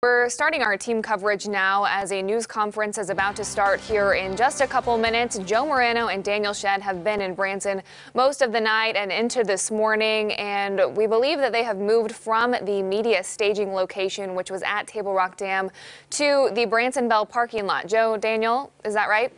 We're starting our team coverage now as a news conference is about to start here in just a couple minutes. Joe Morano and Daniel Shedd have been in Branson most of the night and into this morning, and we believe that they have moved from the media staging location, which was at Table Rock Dam, to the Branson Bell parking lot. Joe, Daniel, is that right?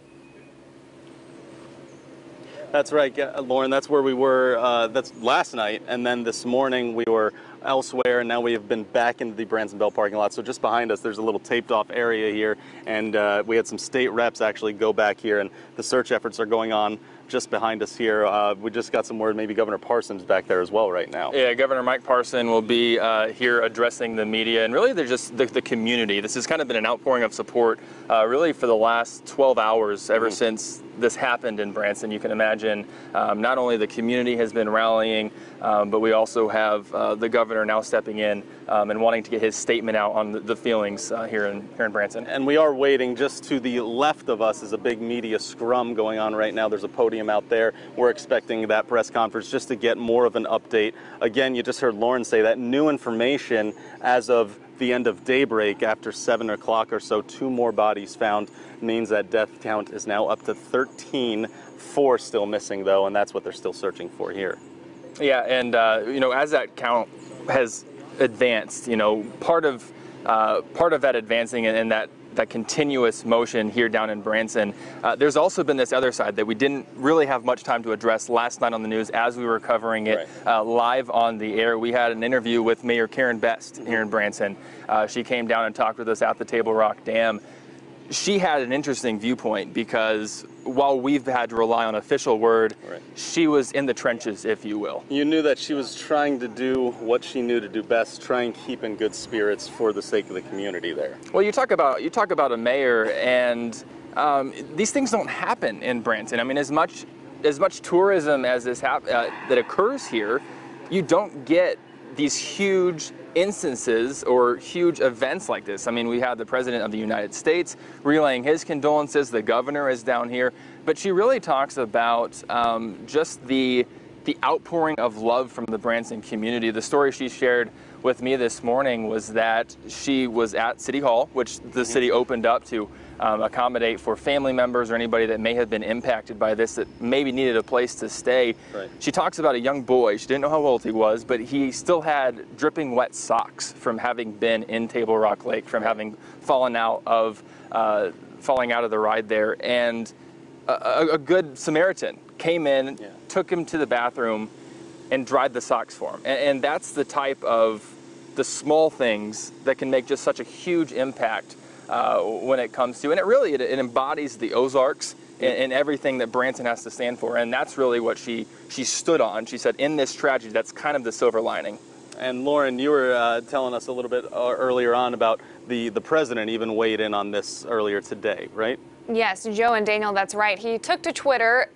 That's right, Lauren. That's where we were. That's last night, and then this morning we were elsewhere, and now we have been back into the Branson Bell parking lot. So just behind us, there's a little taped off area here, and we had some state reps actually go back here, and the search efforts are going on just behind us here. We just got some word maybe Governor Parson's back there as well right now. Yeah, Governor Mike Parson will be here addressing the media, and really they're just the community. This has kind of been an outpouring of support really for the last 12 hours ever since this happened in Branson. You can imagine not only the community has been rallying, but we also have the governor now stepping in and wanting to get his statement out on the feelings here in Branson. And we are waiting. Just to the left of us is a big media scrum going on right now. There's a podium out there. We're expecting that press conference just to get more of an update. Again, you just heard Lauren say that new information as of the end of daybreak after 7 o'clock or so, 2 more bodies found, means that death count is now up to 13. 4 still missing though, and that's what they're still searching for here. Yeah, and you know, as that count has advanced, you know, part of that advancing and that continuous motion here down in Branson, there's also been this other side that we didn't really have much time to address last night on the news as we were covering it live on the air. We had an interview with Mayor Karen Best here in Branson. She came down and talked with us at the Table Rock Dam. She had an interesting viewpoint because while we've had to rely on official word, she was in the trenches, if you will. You knew that she was trying to do what she knew to do best, try and keep in good spirits for the sake of the community there. Well, you talk about a mayor, and these things don't happen in Branson. I mean, as much tourism as this that occurs here, you don't get these huge instances or huge events like this. I mean, we had the President of the United States relaying his condolences. The governor is down here, but she really talks about just the outpouring of love from the Branson community. The story she shared with me this morning was that she was at City Hall, which the city opened up to accommodate for family members or anybody that may have been impacted by this that maybe needed a place to stay. She talks about a young boy. She didn't know how old he was, but he still had dripping wet socks from having been in Table Rock Lake, from having falling out of the ride there. And a good Samaritan came in, took him to the bathroom, and dried the socks for him. And that's the type of the small things that can make just such a huge impact when it comes to, and it embodies the Ozarks and everything that Branson has to stand for. And that's really what she stood on. She said, in this tragedy, that's kind of the silver lining. And Lauren, you were telling us a little bit earlier on about the president even weighed in on this earlier today, right? Yes, Joe and Daniel, that's right. He took to Twitter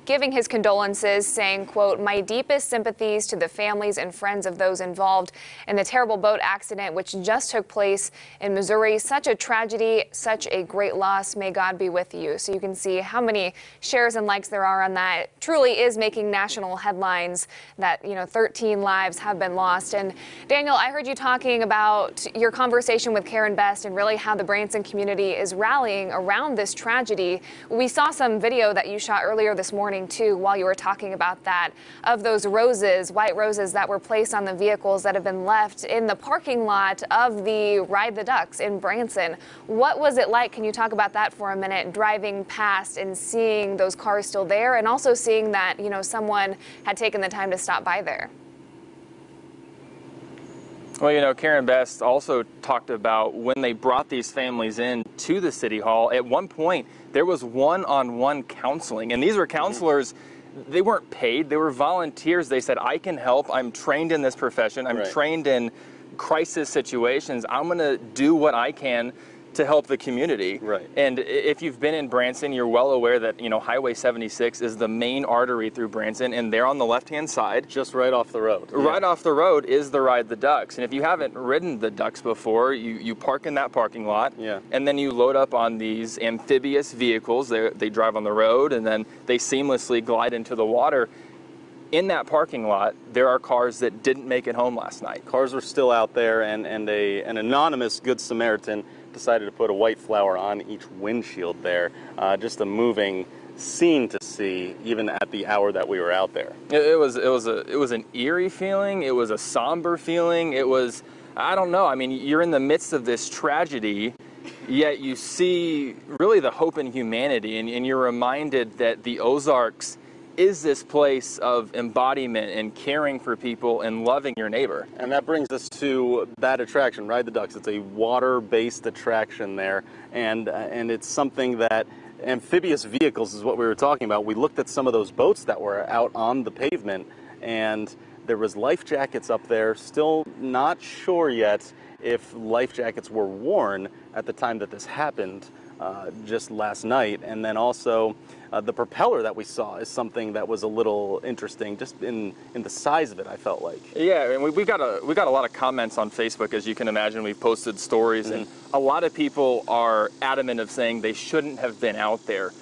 giving his condolences, saying, quote, "My deepest sympathies to the families and friends of those involved in the terrible boat accident which just took place in Missouri. Such a tragedy, such a great loss. May God be with you." So you can see how many shares and likes there are on that. It truly is making national headlines that, 13 lives have been lost. And Daniel, I heard you talking about your conversation with Karen Best and really how the Branson community is rallying around this tragedy. We saw some video that you shot earlier this morning too, while you were talking about that, of those roses, white roses that were placed on the vehicles that have been left in the parking lot of the Ride the Ducks in Branson. What was it like? Can you talk about that for a minute, driving past and seeing those cars still there, and also seeing that, someone had taken the time to stop by there? Well, Karen Best also talked about when they brought these families in to the City Hall, at one point there was one-on-one counseling, and these were counselors. They weren't paid, they were volunteers. They said, I can help, I'm trained in this profession, I'm trained in crisis situations, I'm gonna do what I can to help the community. And if you've been in Branson, you're well aware that, Highway 76 is the main artery through Branson, and there on the left-hand side, just right off the road. Right off the road is the Ride the Ducks. And if you haven't ridden the Ducks before, you park in that parking lot, and then you load up on these amphibious vehicles. They drive on the road, and then they seamlessly glide into the water. in that parking lot, there are cars that didn't make it home last night. Cars were still out there, and an anonymous Good Samaritan decided to put a white flower on each windshield there. Just a moving scene to see, even at the hour that we were out there. It was an eerie feeling. It was a somber feeling. It was, I don't know. I mean, you're in the midst of this tragedy, yet you see really the hope in humanity, and you're reminded that the Ozarks is this place of embodiment and caring for people and loving your neighbor. And that brings us to that attraction, Ride the Ducks. It's a water-based attraction there, and it's something that amphibious vehicles is what we were talking about. We looked at some of those boats that were out on the pavement, and there was life jackets up there. Still not sure yet if life jackets were worn at the time that this happened, just last night. And then also the propeller that we saw is something that was a little interesting, just in the size of it, I felt like. Yeah, and we got a lot of comments on Facebook, as you can imagine. We've posted stories, and a lot of people are adamant of saying they shouldn't have been out there.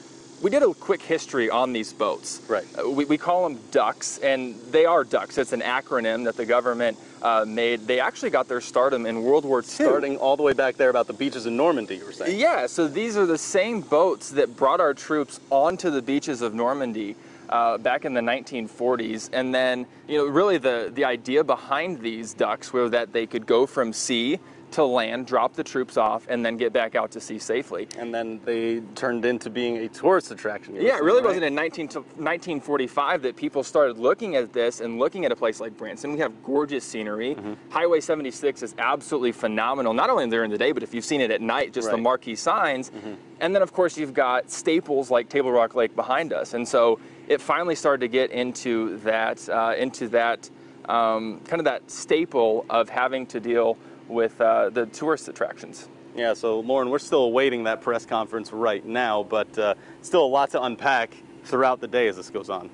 We did a quick history on these boats. Right. We call them ducks, and they are ducks. It's an acronym that the government made. They actually got their stardom in World War II. Starting all the way back there about the beaches in Normandy, you were saying. Yeah, so these are the same boats that brought our troops onto the beaches of Normandy back in the 1940s. And then, really the idea behind these ducks were that they could go from sea to land, drop the troops off, and then get back out to sea safely. And then they turned into being a tourist attraction. Yeah, it really wasn't in 1945 that people started looking at this and looking at a place like Branson. We have gorgeous scenery. Highway 76 is absolutely phenomenal, not only during the day, but if you've seen it at night, just the marquee signs. And then, of course, you've got staples like Table Rock Lake behind us. And so it finally started to get into that kind of that staple of having to deal with the tourist attractions. Yeah, so Lauren, we're still awaiting that press conference right now, but still a lot to unpack throughout the day as this goes on.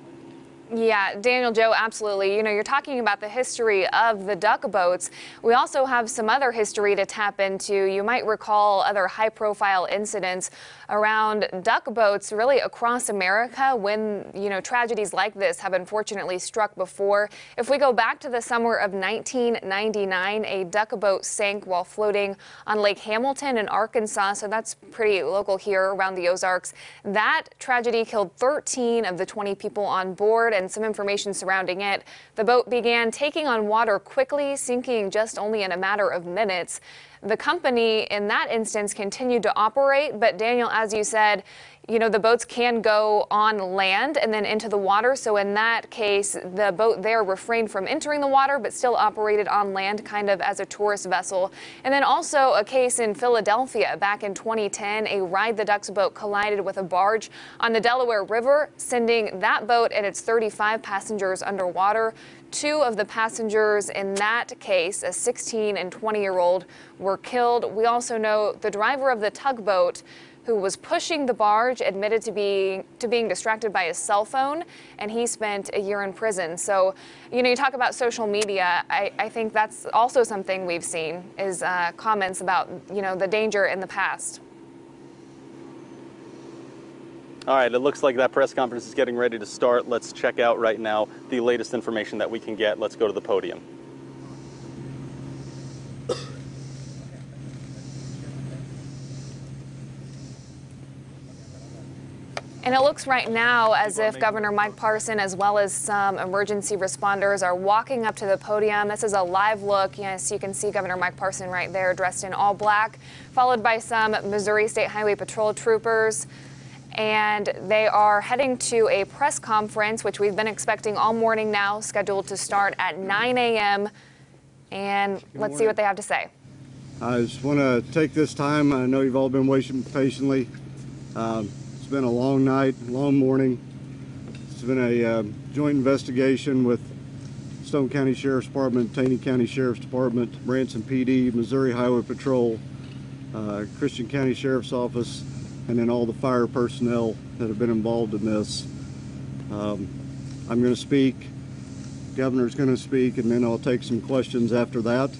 Yeah, Daniel, Joe, absolutely. You're talking about the history of the duck boats. We also have some other history to tap into. You might recall other high-profile incidents around duck boats really across America when, tragedies like this have unfortunately struck before. If we go back to the summer of 1999, a duck boat sank while floating on Lake Hamilton in Arkansas, so that's pretty local here around the Ozarks. That tragedy killed 13 of the 20 people on board, and some information surrounding it. The boat began taking on water quickly, sinking just only in a matter of minutes. The company in that instance continued to operate, but Daniel, as you said, the boats can go on land and then into the water. So in that case, the boat there refrained from entering the water, but still operated on land kind of as a tourist vessel. And then also a case in Philadelphia back in 2010, a Ride the Ducks boat collided with a barge on the Delaware River, sending that boat and its 35 passengers underwater. 2 of the passengers in that case, a 16 and 20-year-old, were killed. We also know the driver of the tugboat who was pushing the barge admitted to being distracted by his cell phone, and he spent a year in prison. So, you talk about social media. I think that's also something we've seen is comments about, the danger in the past. All right, it looks like that press conference is getting ready to start. Let's check out right now the latest information that we can get. Let's go to the podium. And it looks right now as if Governor Mike Parson, as well as some emergency responders, are walking up to the podium. This is a live look. Yes, you can see Governor Mike Parson right there, dressed in all black, followed by some Missouri State Highway Patrol troopers. And they are heading to a press conference, which we've been expecting all morning now, scheduled to start at 9 a.m. And let's see what they have to say. I just want to take this time. I know you've all been waiting patiently. It's been a long night, long morning. It's been a joint investigation with Stone County Sheriff's Department, Taney County Sheriff's Department, Branson PD, Missouri Highway Patrol, Christian County Sheriff's Office, and then all the fire personnel that have been involved in this. I'm going to speak, Governor's going to speak, and then I'll take some questions after that.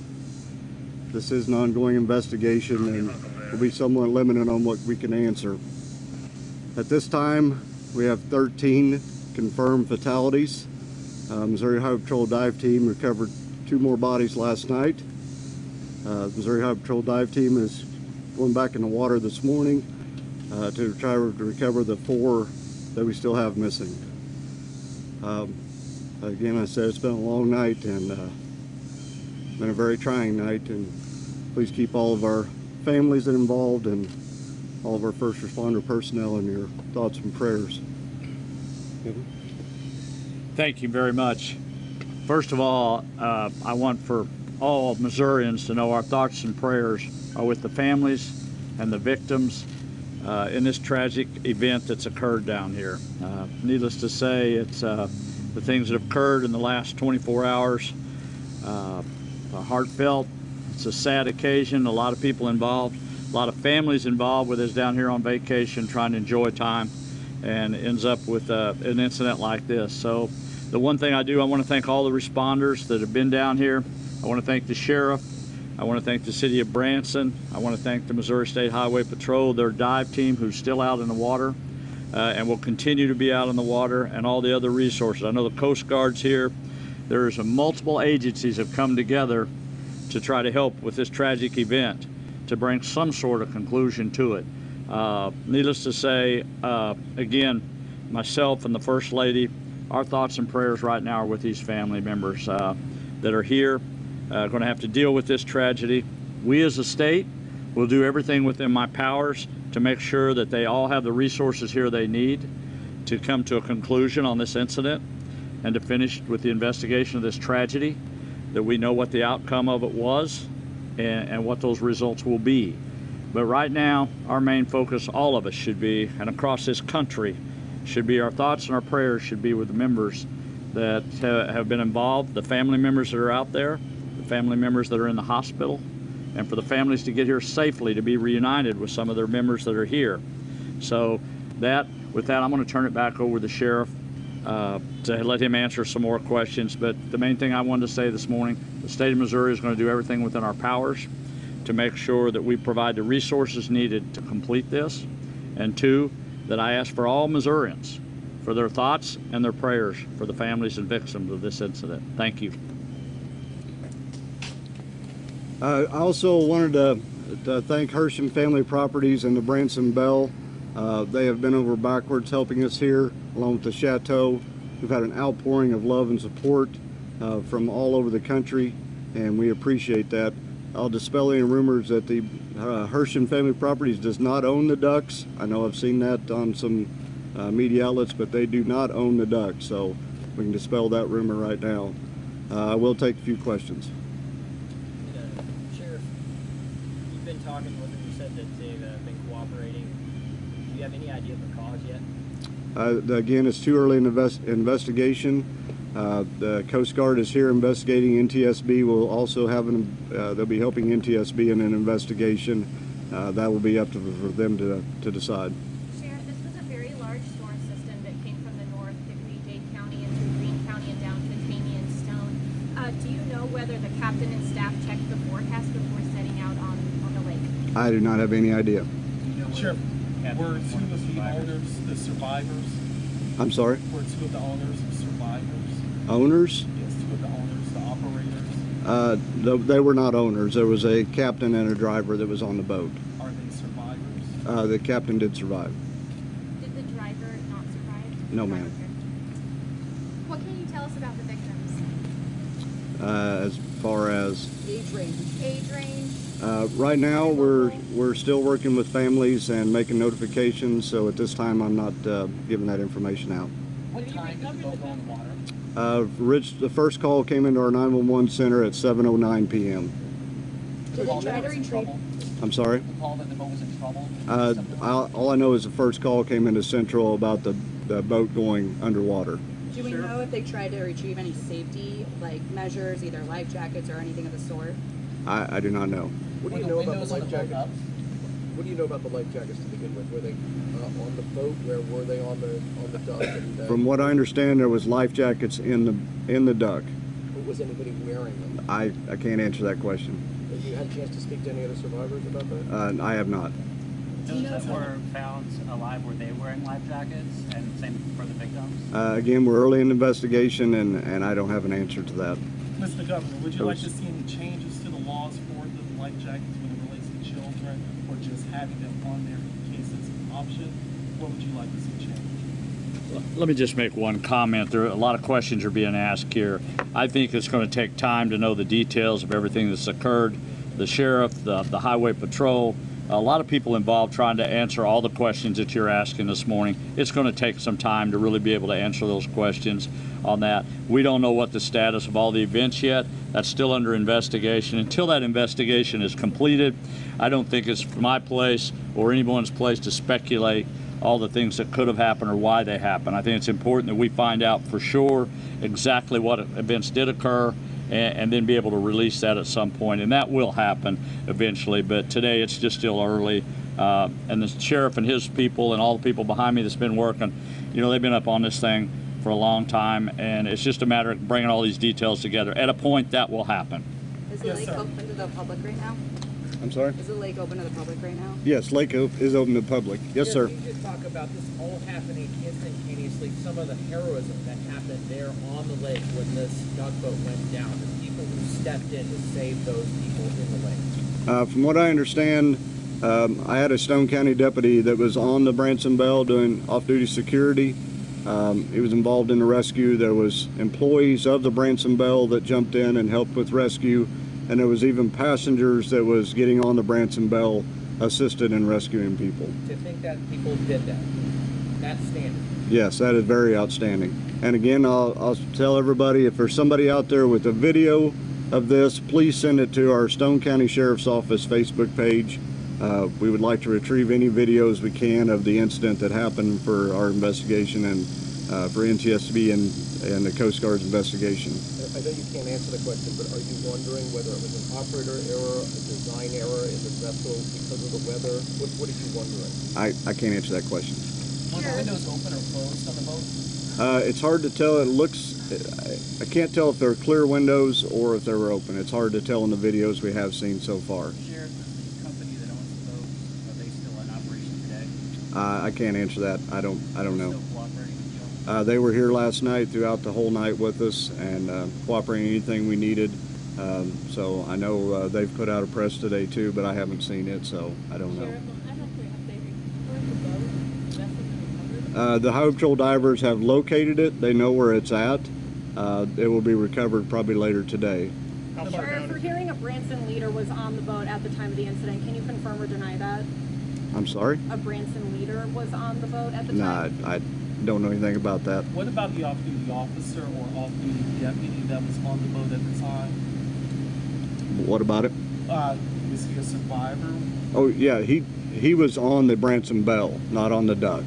This is an ongoing investigation and will be somewhat limited on what we can answer. At this time, we have 13 confirmed fatalities. Missouri Highway Patrol dive team recovered 2 more bodies last night. Missouri Highway Patrol dive team is going back in the water this morning to try to recover the 4 that we still have missing. Again, I said it's been a long night and been a very trying night, and please keep all of our families involved and all of our first responder personnel in your thoughts and prayers. Thank you very much. First of all, I want for all Missourians to know our thoughts and prayers are with the families and the victims in this tragic event that's occurred down here. Needless to say, it's the things that have occurred in the last 24 hours. Heartfelt. It's a sad occasion. A lot of people involved, a lot of families involved with us down here on vacation trying to enjoy time, and ends up with an incident like this. So the one thing I want to thank all the responders that have been down here. I want to thank the sheriff. I want to thank the city of Branson. I want to thank the Missouri State Highway Patrol, their dive team who's still out in the water and will continue to be out in the water, and all the other resources. I know the Coast Guard's here. There's multiple agencies have come together to try to help with this tragic event, to bring some sort of conclusion to it. Needless to say, again, myself and the First Lady, our thoughts and prayers right now are with these family members that are here, going to have to deal with this tragedy. We as a state will do everything within my powers to make sure that they all have the resources here they need to come to a conclusion on this incident and to finish with the investigation of this tragedy, that we know what the outcome of it was and what those results will be. But right now, our main focus, all of us should be, and across this country, should be our thoughts and our prayers should be with the members that have been involved, the family members that are out there, the family members that are in the hospital, and for the families to get here safely, to be reunited with some of their members that are here. So with that, I'm going to turn it back over to the sheriff to let him answer some more questions. But the main thing I wanted to say this morning, the state of Missouri is going to do everything within our powers to make sure that we provide the resources needed to complete this. And 2, that I ask for all Missourians for their thoughts and their prayers for the families and victims of this incident. Thank you. I also wanted to thank Hersham Family Properties and the Branson Bell. They have been over backwards helping us here, along with the Chateau. We've had an outpouring of love and support from all over the country, and we appreciate that. I'll dispel any rumors that the Hersham Family Properties does not own the ducks. I know I've seen that on some media outlets, but they do not own the ducks, so we can dispel that rumor right now. I will take a few questions. Sheriff, you've been talking with them. You said that they've been cooperating. Do you have any idea of the cause yet? Again, it's too early in the investigation. The Coast Guard is here investigating. NTSB will also have they'll be helping NTSB in an investigation. That will be up for them to decide. Sheriff, this was a very large storm system that came from the north, Hickory-Dade County, and through Greene County and down to Tania and Stone. Do you know whether the captain and staff checked the forecast before setting out on the lake? I do not have any idea. Sheriff, were 2 of the owners the survivors? I'm sorry? Were 2 of the owners survivors? Owners? Yes, 2 of the owners, the operators. They were not owners. There was a captain and a driver that was on the boat. Are they survivors? The captain did survive. Did the driver not survive? No, ma'am. What can you tell us about the victims? As far as Age range. Age range. right now, we're still working with families and making notifications. So at this time, I'm not giving that information out. What time did the boat go on the water? Rich, the first call came into our 911 center at 7:09 p.m. Did they try to retrieve? I'm sorry? The call that the boat was in trouble? All I know is the first call came into Central about the boat going underwater. Do we know if they tried to retrieve any safety measures, either life jackets or anything of the sort? I do not know. What do you know about the life jackets? What do you know about the life jackets to begin with? Were they on the boat? Where were they on the dock? And, From what I understand, there was life jackets in the duck. was anybody wearing them? I can't answer that question. Have you had a chance to speak to any other survivors about that? I have not. Those that were found alive, were they wearing life jackets? And same for the victims? Again, we're early in the investigation, and I don't have an answer to that. Mr. Governor, would you like to see any changes to the laws for the life jackets when it relates to children, or just having them on there in case it's an option? What would you like to see change? Let me just make one comment. There are a lot of questions are being asked here. I think it's going to take time to know the details of everything that's occurred. The sheriff, the highway patrol, a lot of people involved trying to answer all the questions that you're asking this morning. It's going to take some time to really be able to answer those questions on that. We don't know what the status of all the events yet. That's still under investigation. Until that investigation is completed, I don't think it's my place or anyone's place to speculate all the things that could have happened or why they happened. I think it's important that we find out for sure exactly what events did occur, and then be able to release that at some point, and that will happen eventually. But today it's just still early, and the sheriff and his people and all the people behind me that's been working, you know, they've been up on this thing for a long time, and it's just a matter of bringing all these details together. At a point, that will happen. Is the lake open to the public right now? I'm sorry? Is the lake open to the public right now? Yes, Lake is open to the public. Yes, sir. You just talk about this all happening instantaneously, some of the heroism that happened there on the lake when this tugboat went down, the people who stepped in to save those people in the lake. From what I understand, I had a Stone County deputy that was on the Branson Bell doing off-duty security. He was involved in the rescue. There was employees of the Branson Bell that jumped in and helped with rescue, and there was even passengers that was getting on the Branson Bell assisted in rescuing people. To think that people did that, that's standard. Yes, that is very outstanding. And again, I'll tell everybody, if there's somebody out there with a video of this, please send it to our Stone County Sheriff's Office Facebook page. We would like to retrieve any videos we can of the incident that happened for our investigation and for NTSB and the Coast Guard's investigation. I know you can't answer the question, but are you wondering whether it was an operator error, a design error in the vessel because of the weather? What are you wondering? I can't answer that question. Were the windows open or closed on the boat? It's hard to tell. It looks, I can't tell if they're clear windows or if they were open. It's hard to tell in the videos we have seen so far. Sheriff, is the company that owns the boat, are they still in operation today? I can't answer that. I don't know. Still cooperating with you? They were here last night throughout the whole night with us and cooperating anything we needed. So I know they've put out a press today too, but I haven't seen it, so I don't know. The Highway Patrol divers have located it. They know where it's at. It will be recovered probably later today. Sheriff, we're hearing a Branson leader was on the boat at the time of the incident. Can you confirm or deny that? I'm sorry? A Branson leader was on the boat at the time? Nah, I don't know anything about that. What about the off-duty officer or off-duty deputy that was on the boat at the time? What about it? Was he a survivor? Oh yeah, he was on the Branson Bell, not on the Duck.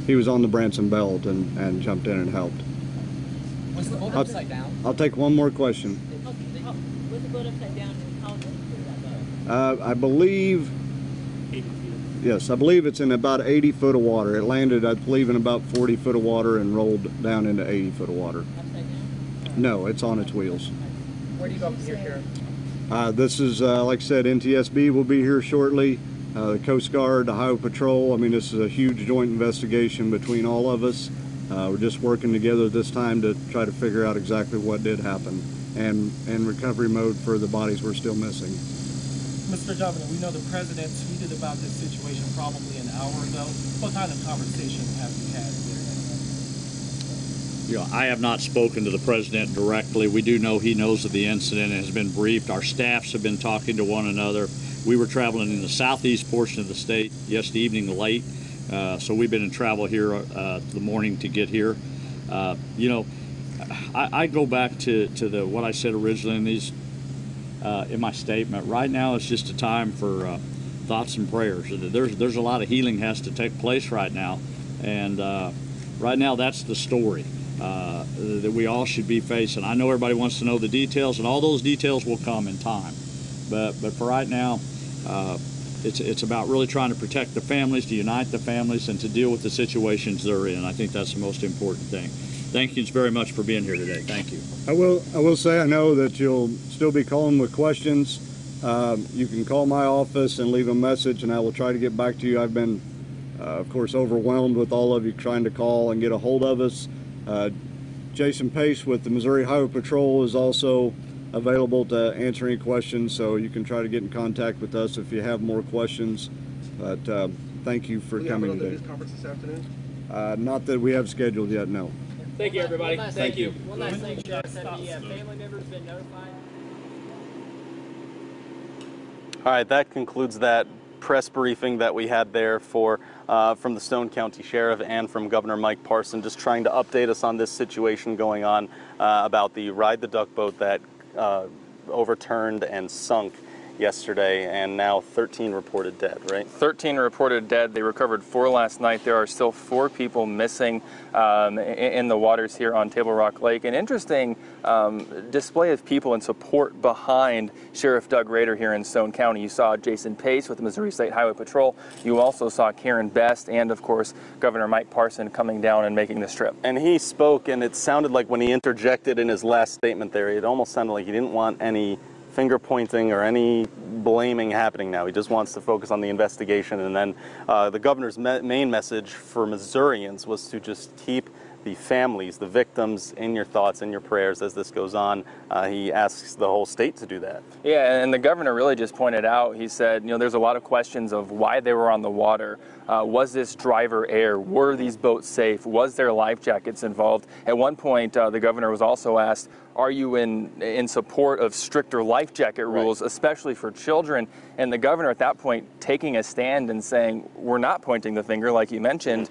He was on the Branson Bell and jumped in and helped. Was the boat upside down? I'll take one more question. Was the boat upside down? How deep was that boat? I believe, 80 feet. yes, I believe it's in about 80 foot of water. It landed, I believe, in about 40 foot of water and rolled down into 80 foot of water. Upside down? No, it's on its wheels. Where do you go from here, Sheriff? This is, like I said, NTSB will be here shortly. The Coast Guard, the Highway Patrol. I mean, this is a huge joint investigation between all of us. We're just working together this time to try to figure out exactly what did happen and recovery mode for the bodies we're still missing. Mr. Governor, we know the president tweeted about this situation probably an hour ago. What kind of conversation have you had with him? You know, I have not spoken to the president directly. We do know he knows of the incident and has been briefed. Our staffs have been talking to one another. We were traveling in the southeast portion of the state yesterday evening late, so we've been in travel here the morning to get here. You know, I go back to what I said originally in these in my statement. Right now, it's just a time for thoughts and prayers. There's a lot of healing has to take place right now, and right now that's the story that we all should be facing. I know everybody wants to know the details, and all those details will come in time. But for right now, it's about really trying to protect the families, to unite the families, and to deal with the situations they're in. I think that's the most important thing. Thank you very much for being here today. Thank you. I will say I know that you'll still be calling with questions. you can call my office and leave a message, and I will try to get back to you. I've been, of course, overwhelmed with all of you trying to call and get a hold of us. Jason Pace with the Missouri Highway Patrol is also available to answer any questions, so you can try to get in contact with us if you have more questions. But thank you for coming today. News conference this afternoon? Not that we have scheduled yet, no. Thank you, everybody. Thank you. One last thing, Sheriff. Have the family members been notified? All right, that concludes that press briefing that we had there from the Stone County Sheriff and from Governor Mike Parson, just trying to update us on this situation going on about the Ride the Duck boat that overturned and sunk yesterday, and now 13 reported dead, right? 13 reported dead. They recovered 4 last night. There are still 4 people missing in the waters here on Table Rock Lake. An interesting display of people and support behind Sheriff Doug Rader here in Stone County. You saw Jason Pace with the Missouri State Highway Patrol. You also saw Karen Best and, of course, Governor Mike Parson coming down and making this trip. And he spoke, and it sounded like when he interjected in his last statement there, it almost sounded like he didn't want any finger pointing or any blaming happening now. He just wants to focus on the investigation. And then the governor's main message for Missourians was to just keep the families, the victims, in your thoughts and your prayers as this goes on. He asks the whole state to do that. Yeah, and the governor really just pointed out, he said, you know, there's a lot of questions of why they were on the water. Was this driver error? Were these boats safe? Was there life jackets involved? At one point, the governor was also asked, are you in support of stricter life jacket rules, especially for children? And the governor at that point taking a stand and saying, we're not pointing the finger, like you mentioned.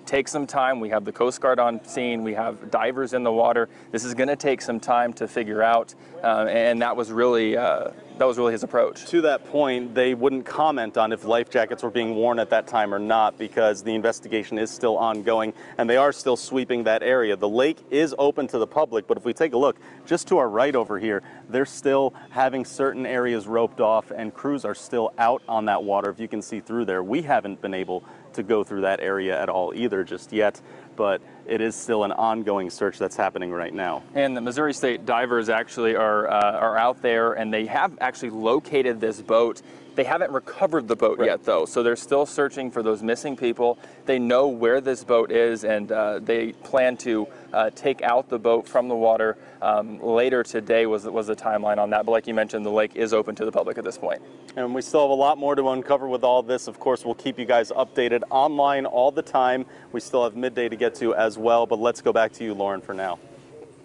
Take some time. We have the Coast Guard on scene. We have divers in the water. This is going to take some time to figure out, and that was really his approach. To that point, they wouldn't comment on if life jackets were being worn at that time or not, because the investigation is still ongoing and they are still sweeping that area. The lake is open to the public, but if we take a look just to our right over here, they're still having certain areas roped off and crews are still out on that water. If you can see through there, we haven't been able to go through that area at all either just yet, but it is still an ongoing search that's happening right now. And the Missouri State divers actually are out there, and they have actually located this boat. They haven't recovered the boat yet, though, so they're still searching for those missing people. They know where this boat is, and they plan to take out the boat from the water later today was the timeline on that. But like you mentioned, the lake is open to the public at this point. And we still have a lot more to uncover with all this. Of course, we'll keep you guys updated online all the time. We still have midday to get to as well, but let's go back to you, Lauren, for now.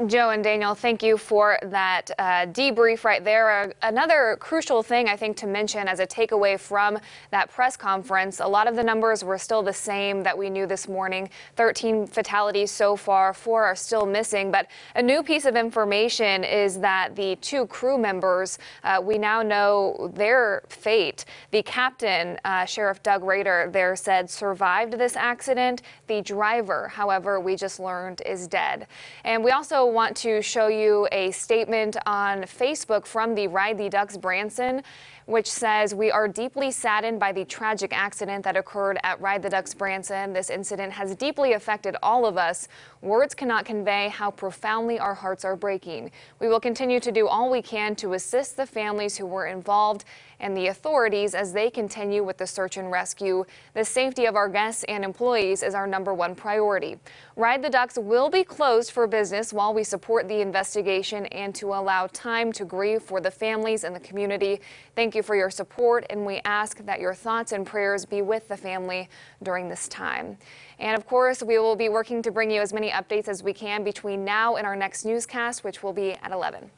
Joe and Daniel, thank you for that debrief right there. Another crucial thing I think to mention as a takeaway from that press conference, a lot of the numbers were still the same that we knew this morning. 13 fatalities so far, 4 are still missing. But a new piece of information is that the 2 crew members, we now know their fate. The captain, Sheriff Doug Rader, there said survived this accident. The driver, however, we just learned is dead. And we also want to show you a statement on Facebook from the Ride the Ducks Branson, which says, we are deeply saddened by the tragic accident that occurred at Ride the Ducks Branson. This incident has deeply affected all of us. Words cannot convey how profoundly our hearts are breaking. We will continue to do all we can to assist the families who were involved and the authorities as they continue with the search and rescue. The safety of our guests and employees is our #1 priority. Ride the Ducks will be closed for business while we support the investigation and to allow time to grieve for the families and the community. Thank you for your support, and we ask that your thoughts and prayers be with the family during this time. And of course, we will be working to bring you as many updates as we can between now and our next newscast, which will be at 11.